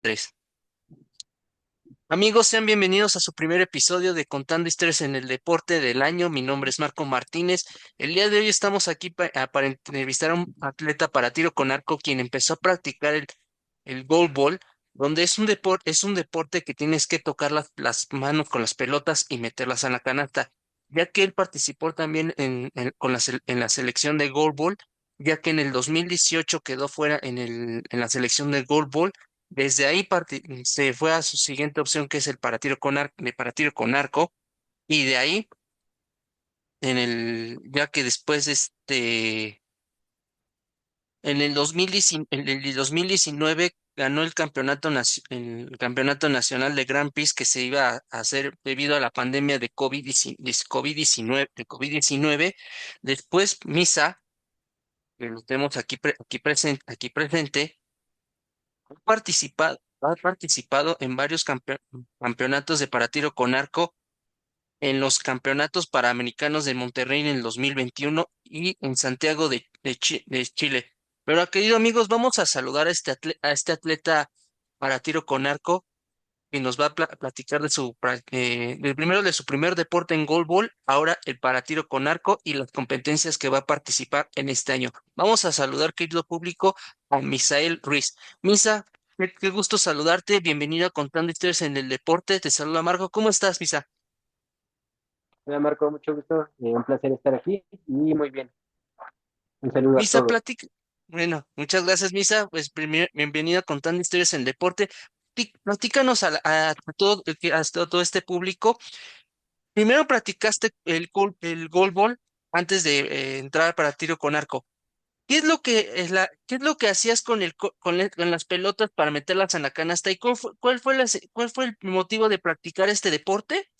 Tres. Amigos, sean bienvenidos a su primer episodio de Contando Historias en el Deporte del Año. Mi nombre es Marco Martínez. El día de hoy estamos aquí para entrevistar a un atleta para tiro con arco quien empezó a practicar el goalball, donde es un deporte que tienes que tocar las manos con las pelotas y meterlas en la canasta, ya que él participó también en la selección de goalball, ya que en el 2018 quedó fuera en la selección de goalball. Desde ahí se fue a su siguiente opción, que es el para tiro con arco, y de ahí, ya que después en el 2019 ganó el campeonato nacional de Grand Prix que se iba a hacer debido a la pandemia de COVID-19. Después, Misa, que lo tenemos aquí presente, ha participado en varios campeonatos de para tiro con arco en los campeonatos panamericanos de Monterrey en el 2021 y en Santiago de Chile. Pero, queridos amigos, vamos a saludar a este atleta para tiro con arco que nos va a platicar primero de su primer deporte en goalball, ahora el para tiro con arco y las competencias que va a participar en este año. Vamos a saludar, querido público, a Misael Ruiz. Misa, qué gusto saludarte. Bienvenido a Contando Historias en el Deporte. Te saluda Marco. ¿Cómo estás, Misa? Hola Marco, mucho gusto, un placer estar aquí y muy bien. Un saludo a Misa, todos. platica. Bueno, muchas gracias, Misa. Pues bienvenida a Contando Historias en el Deporte. Platícanos a todo este público. Primero practicaste el goalball antes de entrar para tiro con arco. ¿Qué es lo que hacías con las pelotas para meterlas en la canasta? ¿Y cuál fue el motivo de practicar este deporte,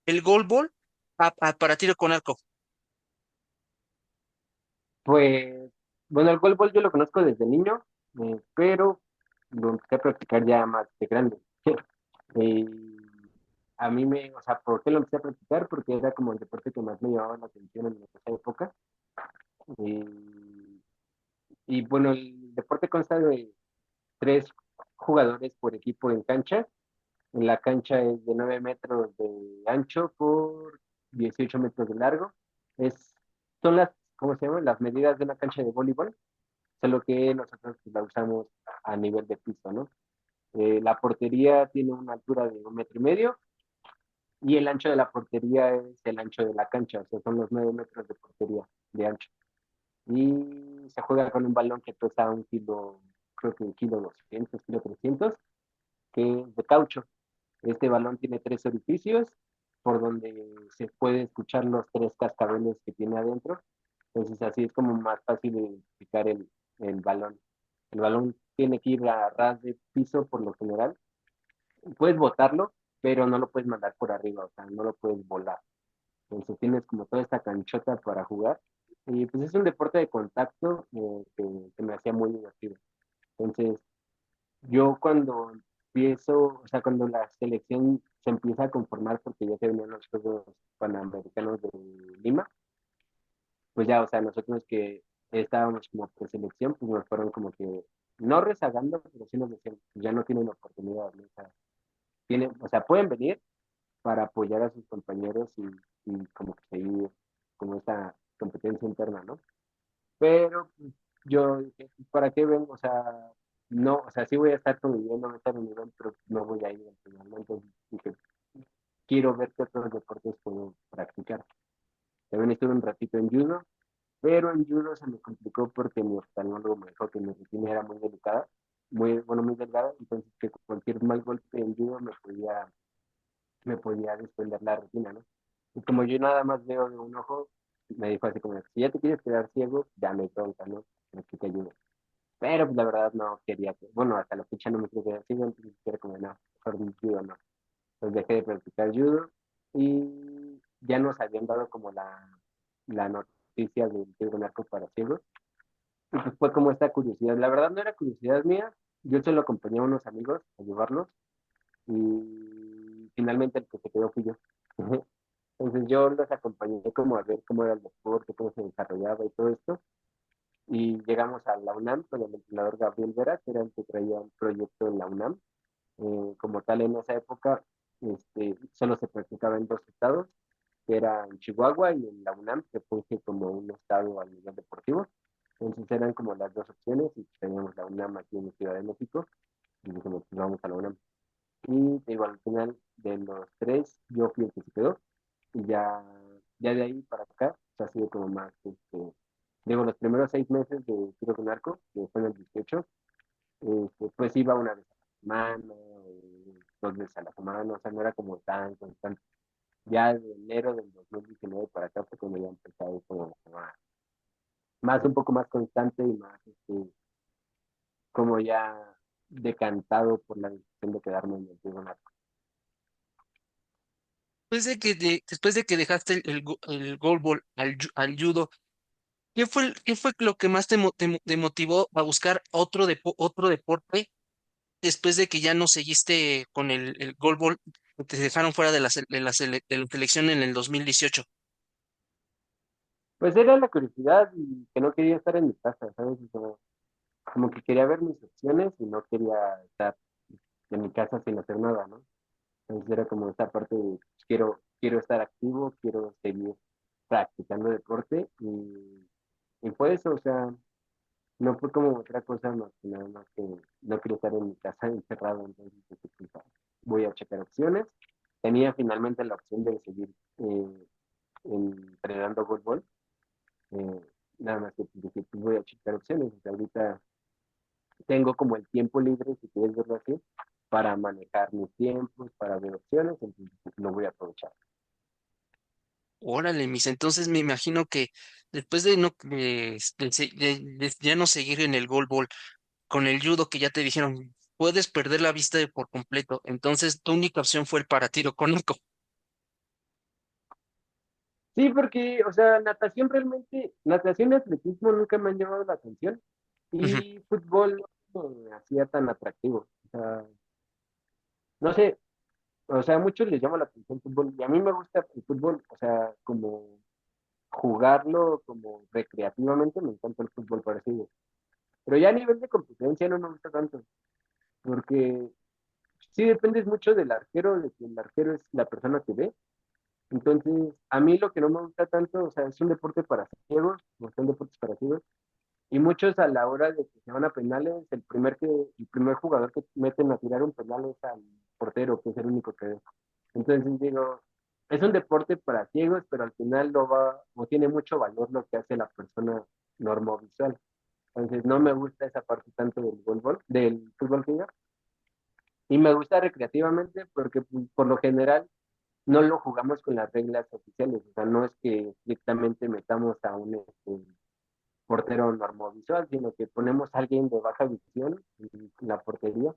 el goalball, para tiro con arco? Pues, bueno, el voleibol yo lo conozco desde niño, pero lo empecé a practicar ya más de grande. Eh, o sea, ¿por qué lo empecé a practicar? Porque era como el deporte que más me llamaba la atención en esa época. Eh, y bueno, el deporte consta de tres jugadores por equipo en cancha. En la cancha es de 9 metros de ancho por 18 metros de largo. Es, son ¿cómo se llama? Las medidas de una cancha de voleibol, solo que nosotros pues, la usamos a nivel de piso, ¿no? La portería tiene una altura de 1,5 metros y el ancho de la portería es el ancho de la cancha, o sea, son los 9 metros de portería de ancho. Y se juega con un balón que pesa 1 kilo, creo que 1,2 kilos, 1,3 kilos, que es de caucho. Este balón tiene tres orificios por donde se puede escuchar los tres cascabeles que tiene adentro. Entonces así es como más fácil de identificar el balón. El balón tiene que ir a ras de piso por lo general. Puedes botarlo, pero no lo puedes mandar por arriba, o sea, no lo puedes volar. Entonces tienes como toda esta canchota para jugar. Y pues es un deporte de contacto que me hacía muy divertido. Entonces, yo cuando empiezo, o sea, cuando la selección se empieza a conformar, porque ya se venían los Juegos Panamericanos de Lima, pues ya, o sea, nosotros que estábamos como preselección, pues nos fueron como que, no rezagando, pero sí nos decían, "Pues ya no tienen oportunidad, ¿no? O sea, o sea, pueden venir para apoyar a sus compañeros y como que seguir como esta competencia interna, ¿no? Pero pues, yo dije, ¿para qué vengo? O sea, no, o sea, sí voy a estar conviviendo, voy a estar en un nivel, pero no voy a ir al final, ¿no? Entonces dije, quiero ver qué otros deportes puedo practicar. También estuve un ratito en judo, pero en judo se me complicó porque mi oftalmólogo me dijo que mi rutina era muy delicada, bueno, muy delgada, entonces que cualquier mal golpe en judo me podía desprender la retina, ¿no? Y como yo nada más veo de un ojo, me dijo así como, si ya te quieres quedar ciego, ya me tonta, ¿no? Aquí te ayudo. Pero pues, la verdad no quería bueno, hasta la fecha no me quiero quedar ciego, entonces quiero como, no, mejor mi judo no. Pues dejé de practicar judo y ya nos habían dado como la noticia del tiro con arco para ciegos. Y pues fue como esta curiosidad. La verdad no era curiosidad mía, yo solo acompañé a unos amigos a llevarlos y finalmente el que se quedó fui yo. Entonces yo los acompañé como a ver cómo era el deporte, cómo se desarrollaba y todo esto. Y llegamos a la UNAM con el entrenador Gabriel Vera, que era el que traía el proyecto en la UNAM. Como tal, en esa época, solo se practicaba en dos estados, que era en Chihuahua y en la UNAM, que funge como un estado a nivel deportivo. Entonces eran como las dos opciones y teníamos la UNAM aquí en Ciudad de México y dijimos, pues vamos a la UNAM. Y te digo, al final de los tres, yo fui el que se quedó y ya de ahí para acá, o sea, ha sido como más, digo, los primeros 6 meses de tiro con arco, que fue en el 18, pues iba una vez a la semana, dos veces a la semana, o sea, no era como tan constante. Ya de enero del 2019 para acá fue cuando ya empezaba como más un poco más constante y más, como ya decantado por la decisión de quedarme en el tiro con arco. Después de que dejaste el goalball al judo, qué fue lo que más te motivó a buscar otro deporte después de que ya no seguiste con el goalball, que te dejaron fuera de de la selección en el 2018? Pues era la curiosidad y que no quería estar en mi casa, ¿sabes? Y como que quería ver mis opciones y no quería estar en mi casa sin hacer nada, ¿no? Entonces era como esta parte de pues, quiero estar activo, quiero seguir practicando deporte y fue eso, o sea, no fue como otra cosa más que nada más que no quería estar en mi casa encerrado, entonces dije, pues, voy a checar opciones. Tenía finalmente la opción de seguir entrenando fútbol, eh, nada más que pues, dije, pues voy a checar opciones, o sea, ahorita tengo como el tiempo libre, si quieres verlo así, para manejar mis tiempos, para ver opciones, entonces pues, lo voy a aprovechar. Órale, entonces me imagino que después de no de ya no seguir en el goalball, con el judo que ya te dijeron, puedes perder la vista por completo, entonces tu única opción fue el para tiro con arco. Sí, porque, o sea, natación realmente, natación y atletismo nunca me han llamado la atención Ujú. y fútbol no me hacía tan atractivo. O sea, no sé, o sea, a muchos les llama la atención el fútbol y a mí me gusta el fútbol, o sea, como jugarlo como recreativamente, me encanta el fútbol parecido. Pero ya a nivel de competencia no me gusta tanto, porque sí dependes mucho del arquero, de que el arquero es la persona que ve. Entonces, a mí lo que no me gusta tanto, o sea, es un deporte para ciegos, no son deportes para ciegos, y muchos a la hora de que se van a penales, el primer jugador que meten a tirar un penal es al portero, que es el único que ve. Entonces digo, es un deporte para ciegos, pero al final lo va, o tiene mucho valor lo que hace la persona normovisual. Entonces no me gusta esa parte tanto del fútbol que diga, y me gusta recreativamente porque pues, por lo general no lo jugamos con las reglas oficiales, o sea, no es que estrictamente metamos a un portero normovisual, sino que ponemos a alguien de baja visión en la portería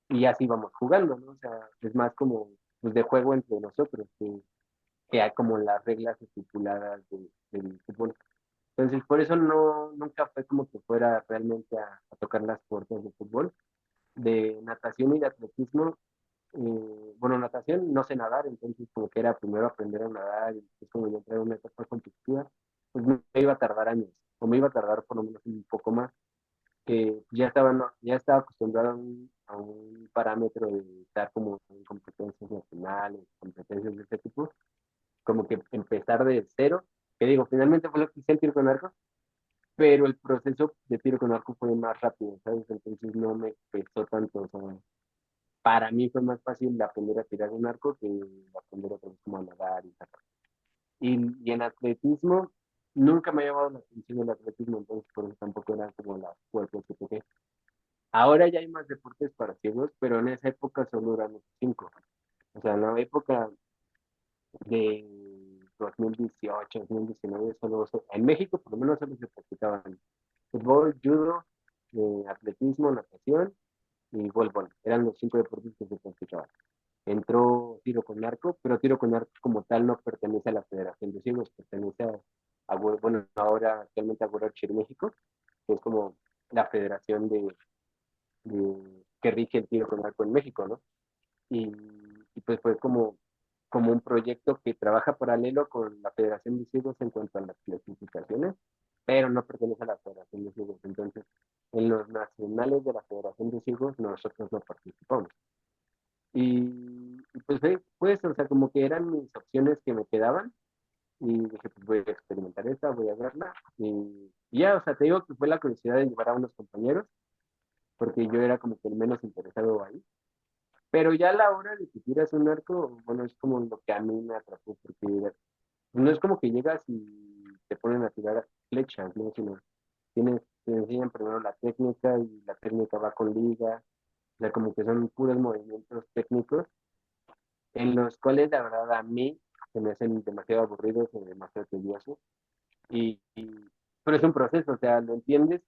y así vamos jugando, ¿no? O sea, es más como pues, de juego entre nosotros que hay como las reglas estipuladas del fútbol. Entonces, por eso no, nunca fue como que fuera realmente a tocar las puertas de fútbol. De natación y de atletismo, bueno, natación no sé nadar, entonces como que era primero aprender a nadar y después como yo entré en una etapa competitiva, pues me iba a tardar años, o me iba a tardar por lo menos un poco más, que ya estaba, ya estaba acostumbrado a un parámetro de estar como en competencias nacionales, competencias de este tipo, como que empezar de cero, que digo, finalmente fue lo que hice en tiro con arco, pero el proceso de tiro con arco fue más rápido, ¿sabes? Entonces no me pesó tanto, o sea, para mí fue más fácil aprender a tirar un arco que aprender otra vez como a nadar y tal. Y en atletismo, nunca me ha llamado la atención el atletismo, entonces por eso tampoco era como la fuerte que toqué. Ahora ya hay más deportes para ciegos, pero en esa época solo eran los cinco. O sea, en la época de 2018, 2019, en México por lo menos solo se practicaban fútbol, judo, atletismo, natación y voleibol. Eran los cinco deportes que se practicaban. Entró tiro con arco, pero tiro con arco como tal no pertenece a la Federación de Ciegos, pertenece bueno, ahora actualmente a Guarachi México, que es como la federación que rige el tiro con arco en México, ¿no? Y, y pues fue como un proyecto que trabaja paralelo con la Federación de Ciegos en cuanto a las clasificaciones, pero no pertenece a la Federación de Ciegos. Entonces, en los nacionales de la Federación de Ciegos nosotros no participamos. Y pues pues, o sea, como que eran mis opciones que me quedaban y dije, pues voy a experimentar esta, voy a verla. Y ya, o sea, te digo que fue la curiosidad de llevar a unos compañeros, porque yo era como que el menos interesado ahí. Pero ya a la hora de que tiras un arco, bueno, es como lo que a mí me atrapó, porque no es como que llegas y te ponen a tirar flechas, ¿no? Sino te enseñan primero la técnica y la técnica va con liga, o sea, como que son puros movimientos técnicos en los cuales la verdad a mí se me hacen demasiado aburridos o demasiado tediosos. Pero es un proceso, o sea, lo entiendes,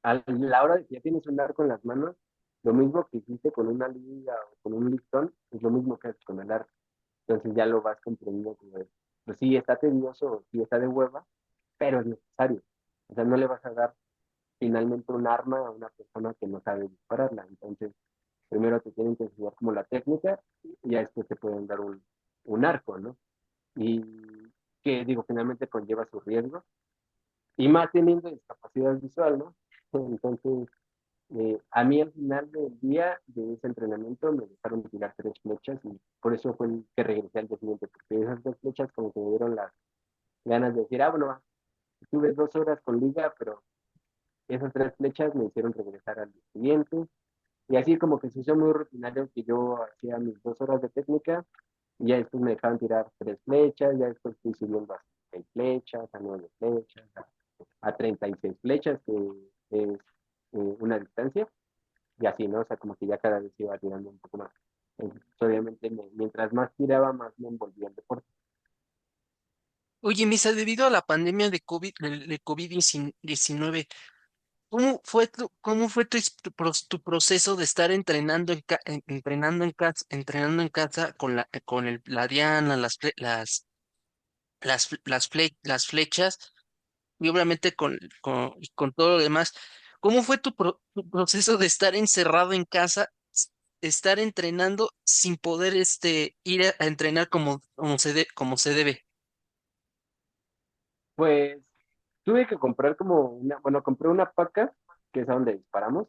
a la hora de que ya tienes un arco en las manos, lo mismo que hiciste con una liga o con un listón, es lo mismo que haces con el arco. Entonces ya lo vas comprendiendo como de, pues sí, está tedioso, o sí está de hueva, pero es necesario. O sea, no le vas a dar finalmente un arma a una persona que no sabe dispararla. Entonces, primero te tienen que enseñar como la técnica y ya después te pueden dar un arco, ¿no? Y que digo, finalmente conlleva su riesgo. Y más teniendo discapacidad visual, ¿no? Entonces, a mí al final del día de ese entrenamiento me dejaron tirar tres flechas y por eso fue el que regresé al día siguiente, porque esas tres flechas como que me dieron las ganas de decir, ah, bueno, va, tuve 2 horas con liga, pero esas tres flechas me hicieron regresar al día siguiente. Y así como que se hizo muy rutinario que yo hacía mis 2 horas de técnica y ya después me dejaban tirar tres flechas, ya después fui subiendo a 6 flechas, a 9 flechas, a 36 flechas, que es una distancia. Y así, ¿no? O sea, como que ya cada vez iba tirando un poco más. Entonces, obviamente, mientras más tiraba, más me envolvía el deporte. Oye, Misa, debido a la pandemia de COVID-19, cómo fue tu proceso de estar entrenando en casa con la diana, las flechas y obviamente con todo lo demás? ¿Cómo fue tu proceso de estar encerrado en casa, estar entrenando sin poder ir a entrenar como se debe? Pues tuve que comprar como bueno, compré una paca, que es a donde disparamos,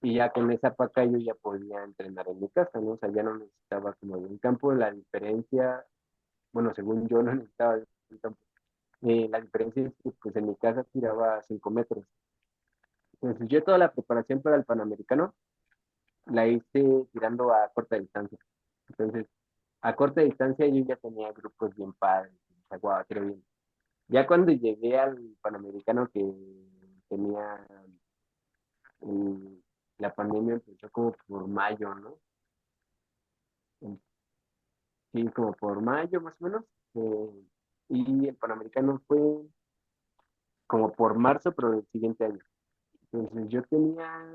y ya con esa paca yo ya podía entrenar en mi casa, ¿no? O sea, ya no necesitaba como de un campo. La diferencia, bueno, según yo no necesitaba de un campo. La diferencia es que pues en mi casa tiraba 5 metros. Entonces yo toda la preparación para el Panamericano la hice tirando a corta distancia. Entonces, a corta distancia yo ya tenía grupos bien padres, o sea, guau, tiro bien. Ya cuando llegué al Panamericano que tenía la pandemia empezó como por mayo, ¿no? Sí, como por mayo más o menos. Y el Panamericano fue como por marzo, pero del siguiente año. Entonces yo tenía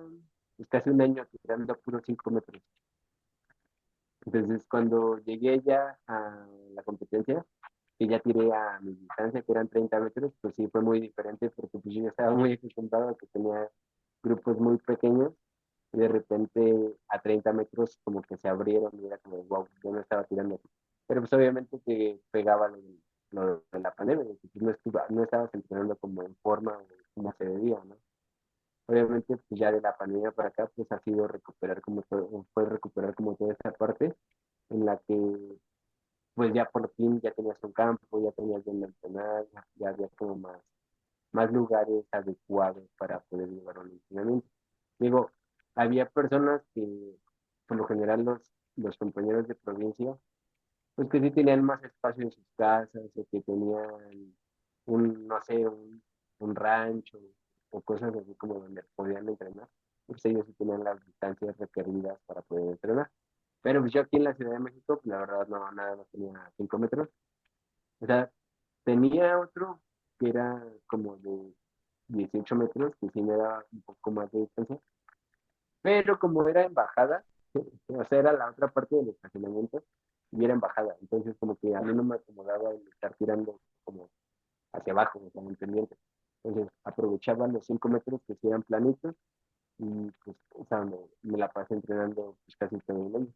pues, casi un año tirando a puros 5 metros. Entonces cuando llegué ya a la competencia, que ya tiré a mi distancia, que eran 30 metros, pues sí fue muy diferente porque pues yo ya estaba muy acostumbrado a que tenía grupos muy pequeños y de repente a 30 metros como que se abrieron y era como, wow, yo no estaba tirando así. Pero pues obviamente que pegaba lo de la pandemia, de que pues, no estabas entrenando como en forma o como se debía, ¿no? Obviamente pues ya de la pandemia para acá pues ha sido recuperar como todo, fue recuperar como toda esa parte en la que pues ya por fin ya tenías un campo, ya tenías donde entrenar, ya había como más lugares adecuados para poder llevar un entrenamiento. Digo, había personas que, por lo general, los compañeros de provincia, pues que sí tenían más espacio en sus casas o que tenían no sé, un rancho o cosas así como donde podían entrenar. Pues ellos sí tenían las distancias requeridas para poder entrenar. Pero pues yo aquí en la Ciudad de México, pues la verdad no, nada más tenía 5 metros. O sea, tenía otro que era como de 18 metros, que sí me daba un poco más de distancia, pero como era en bajada, o sea, era la otra parte del estacionamiento y era en bajada, entonces como que a mí no me acomodaba el estar tirando como hacia abajo, o sea, en pendiente. Entonces aprovechaba los 5 metros que sí eran planitos y pues, o sea, me la pasé entrenando pues, casi todo el año.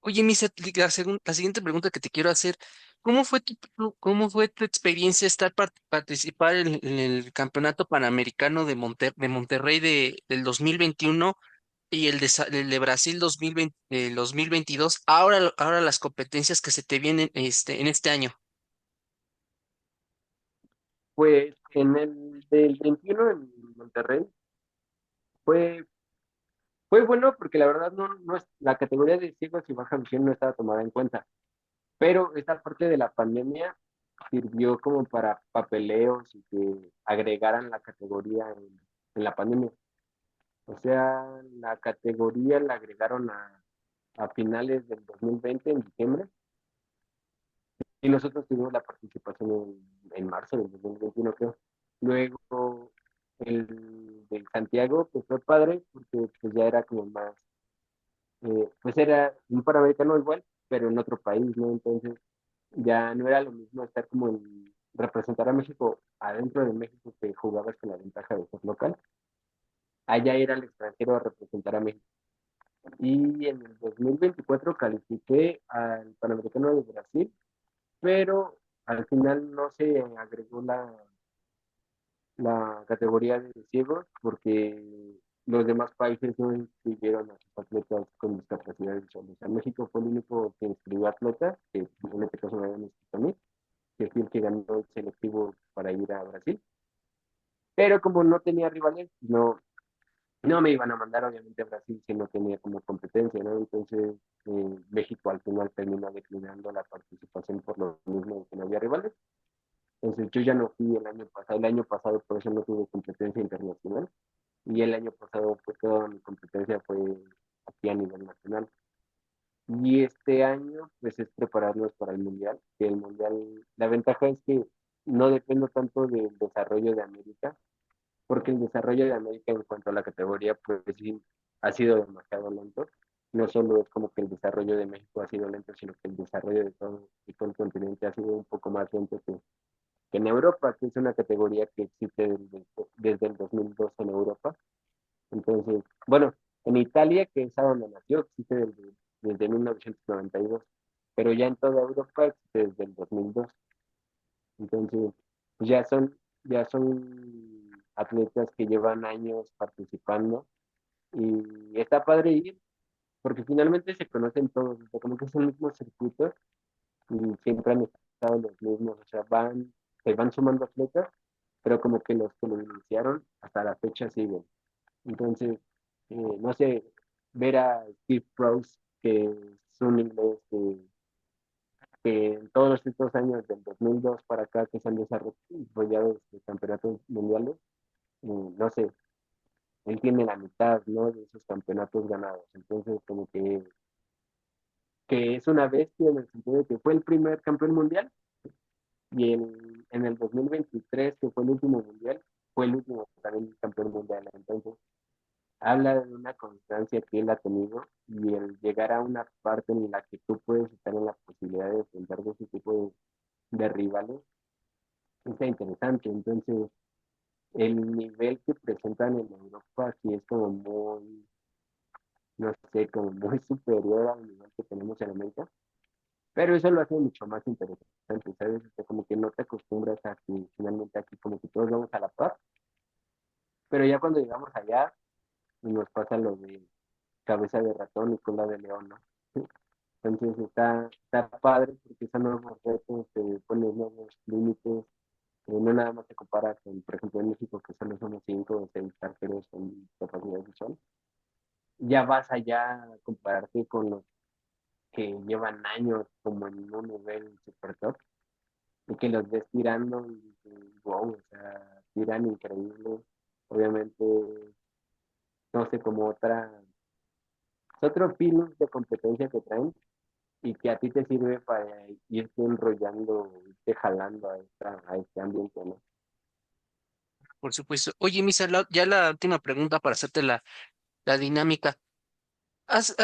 Oye, Misa, la siguiente pregunta que te quiero hacer. cómo fue tu experiencia estar participar en el Campeonato Panamericano de Monterrey del 2021 y el de Brasil 2020, 2022? Ahora las competencias que se te vienen en este año. Pues en el del 21 en Monterrey fue, fue bueno porque la verdad no es, la categoría de ciegos y baja visión no estaba tomada en cuenta, pero esta parte de la pandemia sirvió como para papeleos y que agregaran la categoría en la pandemia. O sea, la categoría la agregaron a finales del 2020 en diciembre, y nosotros tuvimos la participación en marzo del 2021, creo. Luego, el de Santiago, pues fue padre, porque pues ya era como más, pues era un Panamericano igual, pero en otro país, ¿no? Entonces, ya no era lo mismo estar como en representar a México adentro de México, que jugabas con la ventaja de ser local. Allá era el extranjero a representar a México. Y en el 2024 califiqué al Panamericano de Brasil, pero al final no se agregó la categoría de ciegos porque los demás países no inscribieron a sus atletas con discapacidad visual. O sea, México fue el único que inscribió atletas, que en este caso me habían inscrito a mí, que fue el que ganó el selectivo para ir a Brasil. Pero como no tenía rivales, no me iban a mandar obviamente a Brasil si no tenía como competencia, ¿no? Entonces México al final terminó declinando la participación por lo mismo de que no había rivales. Entonces yo ya no fui el año pasado por eso no tuve competencia internacional, y el año pasado fue toda mi competencia fue aquí a nivel nacional. Y este año pues es prepararnos para el mundial, que el mundial, la ventaja es que no dependo tanto del desarrollo de América, porque el desarrollo de América en cuanto a la categoría, pues sí, ha sido demasiado lento. No solo es como que el desarrollo de México ha sido lento, sino que el desarrollo de todo el continente ha sido un poco más lento que en Europa, que es una categoría que existe desde el 2002 en Europa. Entonces, bueno, en Italia, que es a donde nació, existe desde 1992, pero ya en toda Europa existe desde el 2002. Entonces, pues ya son atletas que llevan años participando, y está padre ir porque finalmente se conocen todos, o sea, como que es el mismo circuito y siempre han estado los mismos, o sea, se van sumando atletas, pero como que los que lo iniciaron hasta la fecha siguen. Entonces, no sé, ver a Steve Prowse, que es un inglés que en todos estos años del 2002 para acá que se han desarrollado campeonatos mundiales, no sé, él tiene la mitad, ¿no? De esos campeonatos ganados. Entonces, como que es una bestia en el sentido de que fue el primer campeón mundial, y en el 2023, que fue el último mundial, fue el último también campeón mundial. Entonces, habla de una constancia que él ha tenido, y el llegar a una parte en la que tú puedes estar en la posibilidad de enfrentar de ese tipo de rivales, está interesante. Entonces, el nivel que presentan en Europa sí es como muy, no sé, como muy superior al nivel que tenemos en América, pero eso lo hace mucho más interesante, ¿sabes? O sea, como que no te acostumbras a que finalmente aquí como que todos vamos a la par, pero ya cuando llegamos allá nos pasa lo de cabeza de ratón y cola de león, ¿no? Entonces está padre porque son nuevos retos, te pones nuevos límites, no nada más se compara con, por ejemplo, en México, que solo somos 5 o 6 arqueros con capacidad visual. Ya vas allá a compararte con los que llevan años como en un nivel super top, y que los ves tirando y dices, wow, o sea, tiran increíble. Obviamente, no sé, como es otro feeling de competencia que traen, y que a ti te sirve para irte enrollando, irte jalando a este ambiente, ¿no? Por supuesto. Oye, Misa, ya la última pregunta para hacerte la dinámica. Hace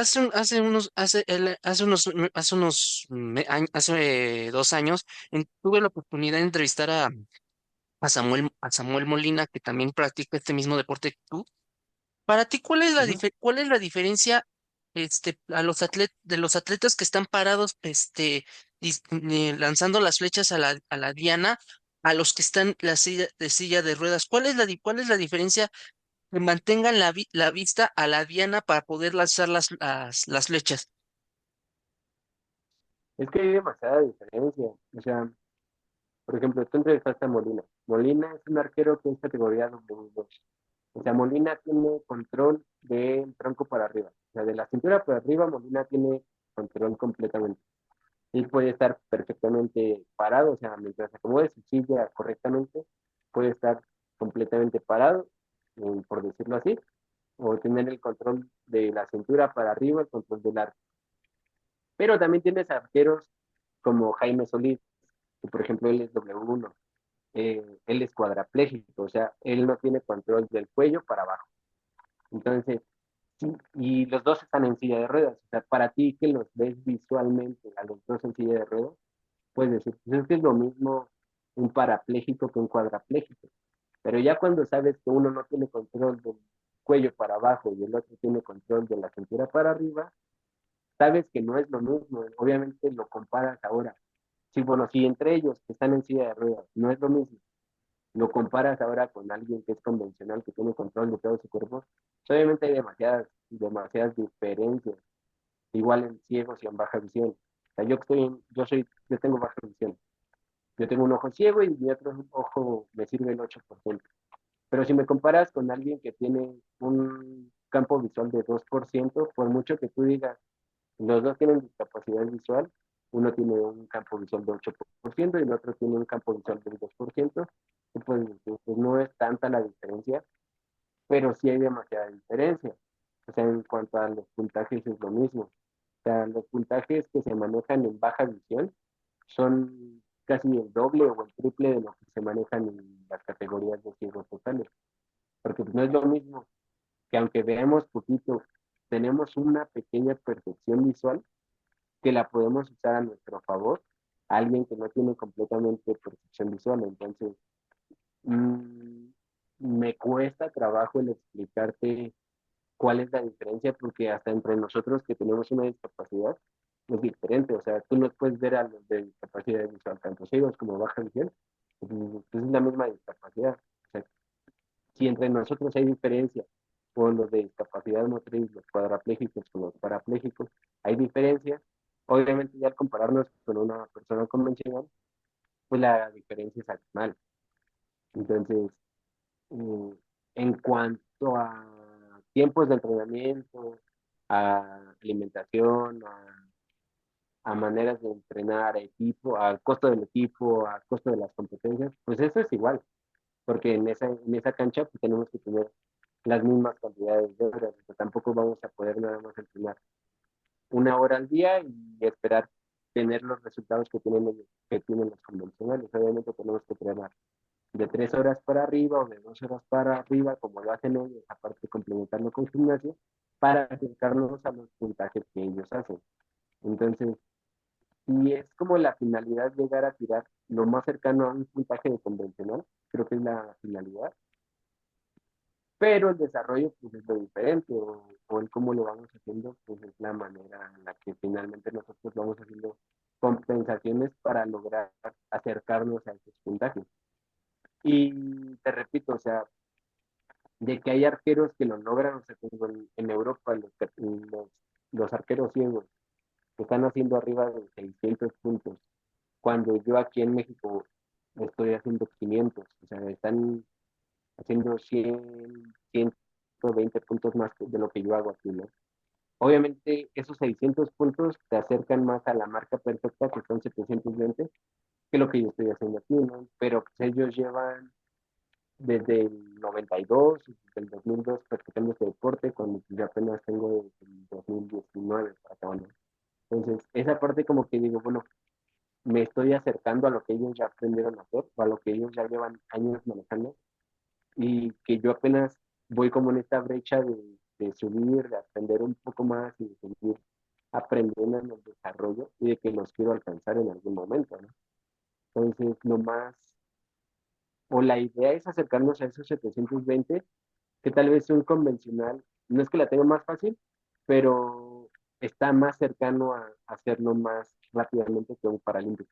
2 años tuve la oportunidad de entrevistar a Samuel Molina, que también practica este mismo deporte que tú. Para ti, Ujú. cuál es la diferencia de los atletas que están parados, lanzando las flechas a la diana a los que están de silla de ruedas. ¿Cuál es la diferencia que mantengan la vista a la diana para poder lanzar las flechas? Es que hay demasiada diferencia. O sea, por ejemplo, tú entrevistaste a Molina. Molina es un arquero que es categoría W2. O sea, Molina tiene control del tronco para arriba. O sea, de la cintura para arriba, Molina tiene control completamente. Y puede estar perfectamente parado, o sea, mientras acomode su silla correctamente, puede estar completamente parado, por decirlo así, o tener el control de la cintura para arriba, el control del arco. Pero también tienes arqueros como Jaime Solís, que por ejemplo él es W1, él es cuadraplégico, o sea, él no tiene control del cuello para abajo. Entonces, sí, y los dos están en silla de ruedas, o sea, para ti que los ves visualmente a los dos en silla de ruedas, puedes decir, pues es que es lo mismo un parapléjico que un cuadrapléjico. Pero ya cuando sabes que uno no tiene control del cuello para abajo y el otro tiene control de la cintura para arriba, sabes que no es lo mismo. Obviamente lo comparas ahora. Sí, bueno, si entre ellos que están en silla de ruedas no es lo mismo, lo comparas ahora con alguien que es convencional, que tiene control de todo su cuerpo, pues obviamente hay demasiadas diferencias, igual en ciegos y en baja visión. O sea, yo tengo baja visión. Yo tengo un ojo ciego y mi otro ojo me sirve el 8%. Pero si me comparas con alguien que tiene un campo visual de 2%, por mucho que tú digas, los dos tienen discapacidad visual, uno tiene un campo visual de 8% y el otro tiene un campo visual del 2%, pues no es tanta la diferencia, pero sí hay demasiada diferencia. O sea, en cuanto a los puntajes es lo mismo. O sea, los puntajes que se manejan en baja visión son casi el doble o el triple de lo que se manejan en las categorías de ciegos totales. Porque pues, no es lo mismo que aunque veamos poquito, tenemos una pequeña percepción visual que la podemos usar a nuestro favor, a alguien que no tiene completamente percepción visual. Entonces, mmm, me cuesta trabajo el explicarte cuál es la diferencia, porque hasta entre nosotros que tenemos una discapacidad es diferente. O sea, tú no puedes ver a los de discapacidad visual, tanto ciegos como baja visión, pues es la misma discapacidad. O sea, si entre nosotros hay diferencia, con los de discapacidad motriz, los cuadraplégicos con los parapléjicos, hay diferencia. Obviamente, ya al compararnos con una persona convencional, pues la diferencia es abismal. Entonces, mm, en cuanto a tiempos de entrenamiento, a alimentación, a maneras de entrenar, a equipo, al costo del equipo, al costo de las competencias, pues eso es igual, porque en esa cancha pues, tenemos que tener las mismas cantidades de horas, o sea, tampoco vamos a poder nada más entrenar una hora al día y esperar tener los resultados que tienen los convencionales. Obviamente tenemos que entrenar de 3 horas para arriba o de 2 horas para arriba, como lo hacen ellos, aparte de complementarlo con gimnasio, para acercarnos a los puntajes que ellos hacen. Entonces, si es como la finalidad llegar a tirar lo más cercano a un puntaje de convencional, creo que es la finalidad, pero el desarrollo pues es lo diferente, o el cómo lo vamos haciendo, pues es la manera en la que finalmente nosotros vamos haciendo compensaciones para lograr acercarnos a esos puntajes. Y te repito, o sea, de que hay arqueros que lo logran, o sea, como en Europa los arqueros ciegos que están haciendo arriba de 600 puntos, cuando yo aquí en México estoy haciendo 500, o sea, están haciendo 120 puntos más de lo que yo hago aquí, ¿no? Obviamente esos 600 puntos te acercan más a la marca perfecta, que son 720, que lo que yo estoy haciendo aquí, ¿no? Pero pues, ellos llevan desde el 92, desde el 2002 practicando este deporte, cuando yo apenas tengo desde el 2019 para acá, ¿no? Entonces, esa parte como que digo, bueno, me estoy acercando a lo que ellos ya aprendieron a hacer, o a lo que ellos ya llevan años manejando, y que yo apenas voy como en esta brecha de subir, de aprender un poco más y de seguir aprendiendo en el desarrollo y de que los quiero alcanzar en algún momento, ¿no? Entonces, lo más, o la idea es acercarnos a esos 720 que tal vez un convencional, no es que la tenga más fácil, pero está más cercano a hacerlo más rápidamente que un paralímpico.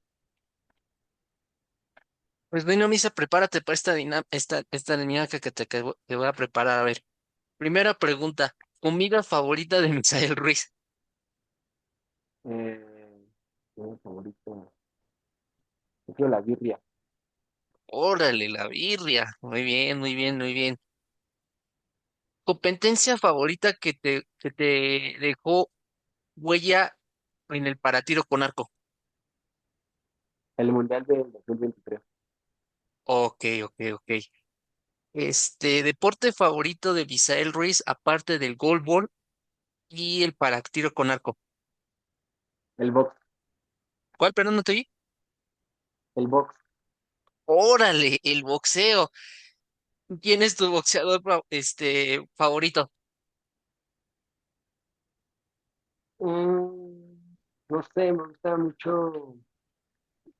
Pues bueno, Misa, prepárate para esta dinámica te voy a preparar. A ver, primera pregunta, comida favorita de Misael Ruiz. Eh, Mi favorito, yo creo la birria. Órale, la birria. Muy bien, muy bien, muy bien. Competencia favorita que te dejó huella en el paratiro con arco. El Mundial del 2023. Ok, ok, ok. Deporte favorito de Misael Ruiz, aparte del goalball y el paratiro con arco. El box, ¿Cuál, perdón, no te vi? el box. Órale, el boxeo. ¿Quién es tu boxeador favorito? Mm, no sé, me gusta mucho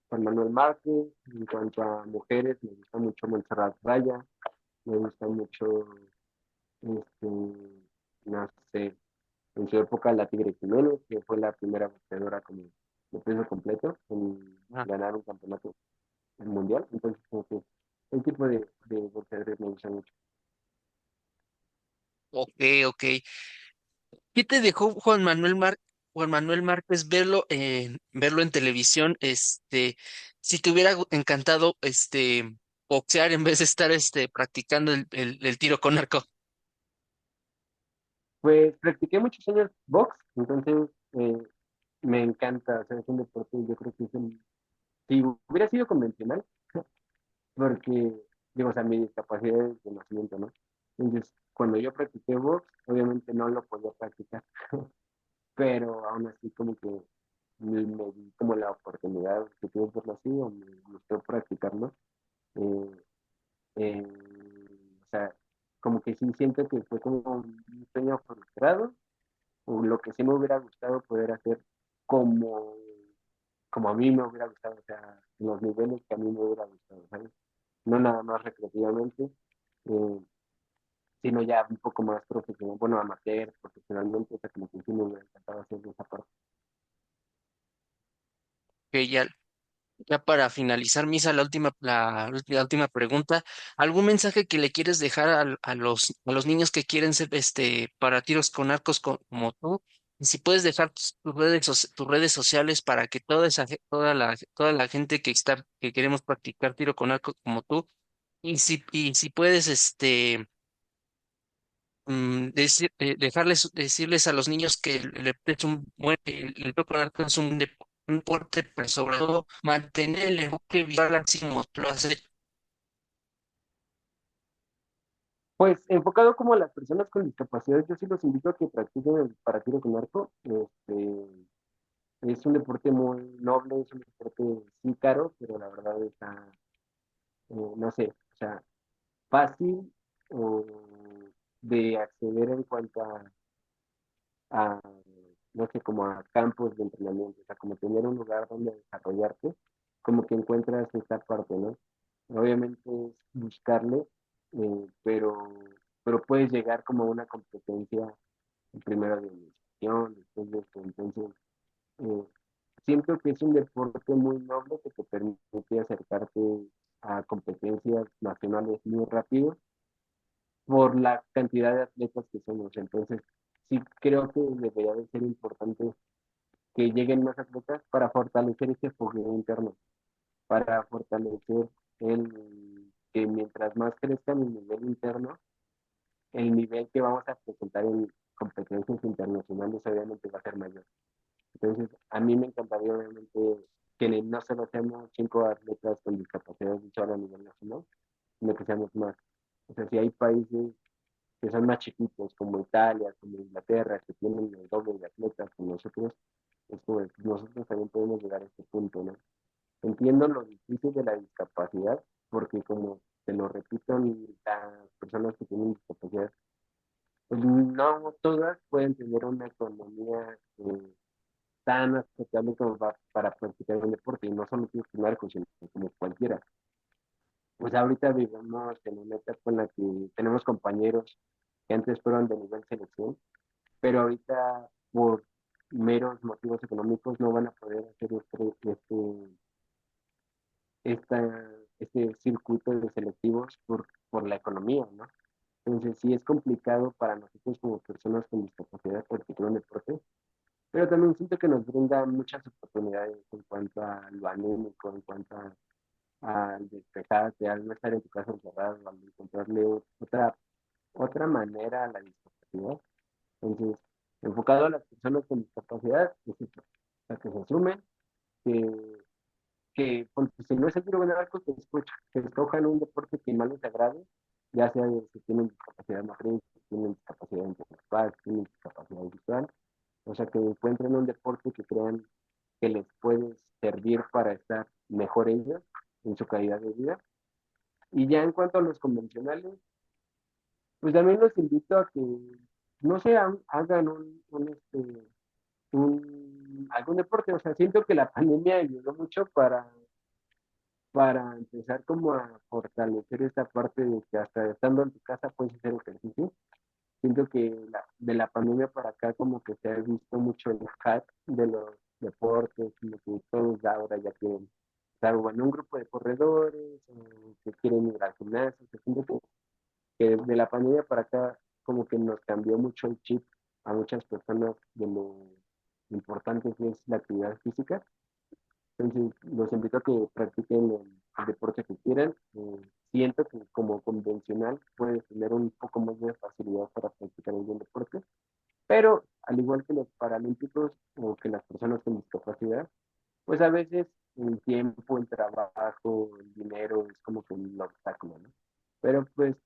Juan Manuel Márquez. En cuanto a mujeres, me gusta mucho Montserrat Raya. Me gusta mucho, este, no sé, en su época la Tigre Jiménez, que fue la primera boxeadora como de peso completo en Ah, ganar un campeonato mundial. Entonces, como que el tipo de boxeadores me gusta mucho. ok, ok. ¿Qué te dejó Juan Manuel Márquez verlo en televisión? Si te hubiera encantado boxear en vez de estar practicando el tiro con arco. Pues practiqué muchos años box, entonces me encanta, o sea, es un deporte, yo creo que es el, si hubiera sido convencional, porque, digo, o sea, mi discapacidad es de nacimiento, ¿no? Entonces, cuando yo practiqué box, obviamente no lo podía practicar, pero aún así como que me di como la oportunidad que tuve por así, o me gustó practicarlo. Eh, eh, o sea, como que sí siento que fue como un sueño frustrado, o lo que sí me hubiera gustado poder hacer como, como a mí me hubiera gustado, o sea, en los niveles que a mí me hubiera gustado, ¿sabes? No nada más recreativamente, eh, sino ya un poco más profesional, bueno, amateur, profesionalmente, o sea, como que sí me hubiera encantado hacer esa parte. Que ya para finalizar, Misa, la última pregunta. ¿Algún mensaje que le quieres dejar a los niños que quieren ser para tiros con arcos como tú? Y si puedes dejar tus redes sociales para que toda la gente que queremos practicar tiro con arco como tú, y si puedes decirles a los niños que es un el tiro con arco es un deporte, pero sobre todo mantener el enfoque visual así como tú lo haces. Pues enfocado como a las personas con discapacidad, yo sí los invito a que practiquen el para tiro con arco. Es un deporte muy noble, es un deporte sí caro, pero la verdad está, no sé, o sea, fácil o de acceder en cuanto a, no sé, como a campos de entrenamiento, o sea, como tener un lugar donde desarrollarte, como que encuentras esta parte, ¿no? Obviamente es buscarle, pero puedes llegar como a una competencia primero de iniciación, después de esto, entonces eh, siento que es un deporte muy noble que te permite acercarte a competencias nacionales muy rápido por la cantidad de atletas que somos. Entonces, sí creo que debería de ser importante que lleguen más atletas para fortalecer ese fogueo interno, para fortalecer el que mientras más crezca el nivel interno, el nivel que vamos a presentar en competencias internacionales obviamente va a ser mayor. Entonces, a mí me encantaría obviamente que no solo seamos 5 atletas con discapacidad visual a nivel nacional, sino que seamos más. O sea, si hay países que son más chiquitos, como Italia, como Inglaterra, que tienen el doble de atletas que nosotros, es como, pues, nosotros también podemos llegar a este punto, ¿no? Entiendo lo difícil de la discapacidad, porque como te lo repito, las personas que tienen discapacidad, pues no todas pueden tener una economía tan aceptable como para practicar un deporte, y no solo tienes que narco, sino como cualquiera. Pues ahorita vivimos en una etapa en la que tenemos compañeros que antes fueron de nivel selección, pero ahorita por meros motivos económicos no van a poder hacer esta, este circuito de selectivos por la economía, ¿no? Entonces sí es complicado para nosotros como personas con discapacidad practicar un deporte, pero también siento que nos brinda muchas oportunidades en cuanto a lo anímico, en cuanto al despejarte, al no estar en tu casa encerrado, al encontrarle otra manera a la discapacidad. Entonces, enfocado a las personas con discapacidad, es eso, a que se sumen, que, porque si no es el tiro de arco, que escojan un deporte que más les agrade, ya sea si tienen discapacidad motriz, si tienen discapacidad intelectual, si tienen discapacidad visual, o sea, que encuentren un deporte que crean que les puede servir para estar mejor ellos en su calidad de vida. Y ya en cuanto a los convencionales, pues también los invito a que, no sé, hagan algún deporte. O sea, siento que la pandemia ayudó mucho para empezar como a fortalecer esta parte de que hasta estando en tu casa puedes hacer ejercicio. Siento que de la pandemia para acá como que se ha visto mucho el hack de los deportes, como que todos ahora ya quieren estar o en un grupo de corredores, o que quieren ir al gimnasio. Siento que de la pandemia para acá como que nos cambió mucho el chip a muchas personas de lo importante que es la actividad física. Entonces, los invito a que practiquen el deporte que quieran. Siento que como convencional puedes tener un poco más de facilidad para practicar algún deporte, pero al igual que los paralímpicos o que las personas con discapacidad, pues a veces el tiempo, el trabajo, el dinero es como que un obstáculo, ¿no? Pero pues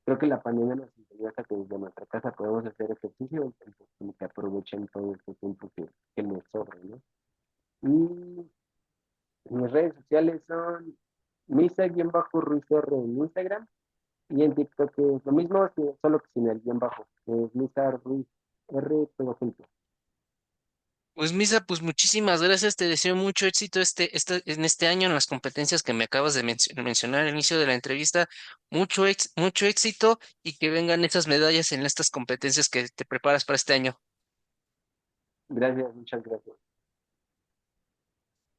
creo que la pandemia nos enseñó hasta que desde nuestra casa podemos hacer ejercicio, entonces como que aprovechen todo este tiempo que nos sobra, ¿no? Y mis redes sociales son Misa-Ruiz R en Instagram y en TikTok es lo mismo, solo que sin el guión bajo. Es Misa Ruiz R, todo junto. Pues Misa, pues muchísimas gracias, te deseo mucho éxito en este año en las competencias que me acabas de mencionar al inicio de la entrevista, mucho éxito y que vengan esas medallas en estas competencias que te preparas para este año. Gracias, muchas gracias.